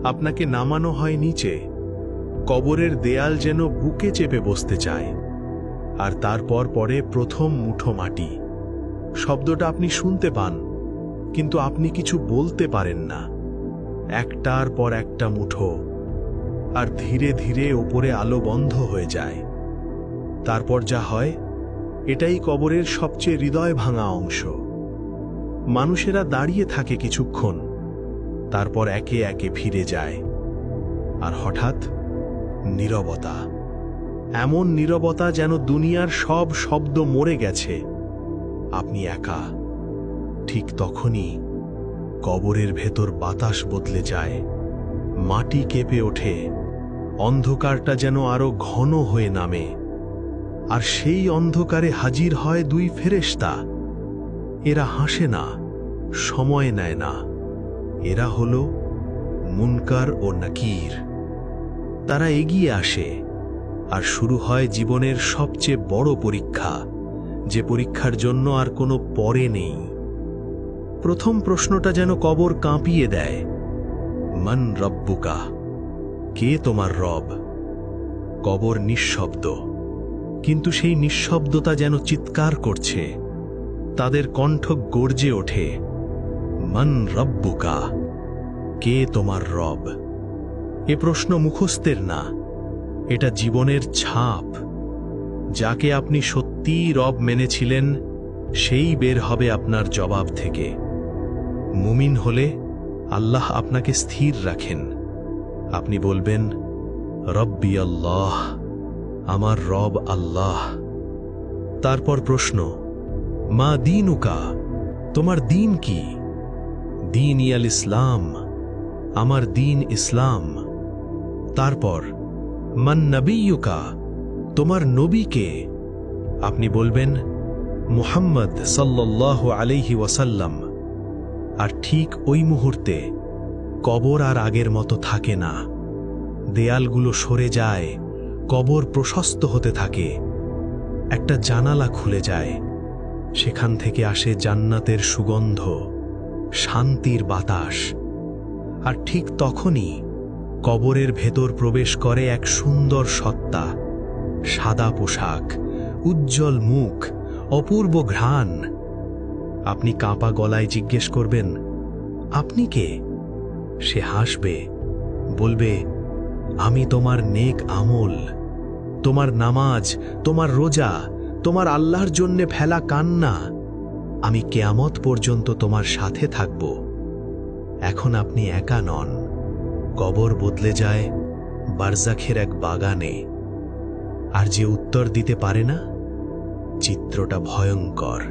আপনাকে নামানো হয় নিচে। কবরের দেয়াল যেন বুকে চেপে বসতে চায়। আর তারপর পরে প্রথম মুঠো মাটি। শব্দটা আপনি শুনতে পান, কিন্তু আপনি কিছু বলতে পারেন না। একটার পর একটা মুঠো, আর ধীরে ধীরে ওপরে আলো বন্ধ হয়ে যায়। তারপর যা হয়, এটাই কবরের সবচেয়ে হৃদয় ভাঙা অংশ। মানুষেরা দাঁড়িয়ে থাকে কিছুক্ষণ, তারপর একে একে ফিরে যায়। আর হঠাৎ নীরবতা। এমন নীরবতা যেন দুনিয়ার সব শব্দ মরে গেছে। আপনি একা। ঠিক তখনই কবরের ভেতর বাতাস বদলে যায়, মাটি কেঁপে ওঠে, অন্ধকারটা যেন আরো ঘন হয়ে নামে। আর সেই অন্ধকারে হাজির হয় দুই ফেরেশতা। এরা হাসে না, সময় নেয় না। এরা হলো মুনকার ও নাকির। তারা এগিয়ে আসে, আর শুরু হয় জীবনের সবচেয়ে বড় পরীক্ষা, যে পরীক্ষার জন্য আর কোনো পরে নেই। প্রথম প্রশ্নটা যেন কবর কাঁপিয়ে দেয়, মান রব্বুকা, কে তোমার রব? কবর নিঃশব্দ, কিন্তু সেই নিঃশব্দতা যেন চিৎকার করছে। তাদের কণ্ঠ গর্জে ওঠে, মান রব্বুকা, কে তোমার রব? এ প্রশ্ন মুখস্থের না, এটা জীবনের ছাপ। যাকে আপনি সত্যিই রব মেনেছিলেন, সেই বের হবে আপনার জবাব থেকে। মুমিন হলে আল্লাহ আপনাকে স্থির রাখেন। আপনি বলবেন, রব্বি আল্লাহ, আমার রব আল্লাহ। তারপর প্রশ্ন, মা দীনুকা, তোমার দিন কি? দীন ইয়াল ইসলাম, আমার দিন ইসলাম। তারপর, মান নবিয়ুকা, তোমার নবী কে? আপনি বলবেন, মুহাম্মদ সাল্লাল্লাহু আলাইহি ওয়াসাল্লাম। আর ঠিক ওই মুহূর্তে কবর আর আগের মতো থাকে না। দেয়ালগুলো সরে যায়, কবর প্রশস্ত হতে থাকে। একটা জানালা খুলে যায়, সেখান থেকে আসে জান্নাতের সুগন্ধ, শান্তির বাতাস। আর ঠিক তখনই কবরের ভেতর প্রবেশ করে এক সুন্দর সত্তা, সাদা পোশাক, উজ্জ্বল মুখ, অপূর্ব ঘ্রাণ। আপনি কাঁপা গলায় জিজ্ঞেস করবেন, আপনি কে? সে হাসবে, বলবে, আমি তোমার নেক আমল, তোমার নামাজ, তোমার রোজা, তোমার আল্লাহর জন্যে ফেলা কান্না। আমি কিয়ামত পর্যন্ত তোমার সাথে থাকব। এখন আপনি একা নন। কবর বদলে যায় বারজাখের এক বাগানে। আর যে উত্তর দিতে পারে না, চিত্রটা ভয়ঙ্কর।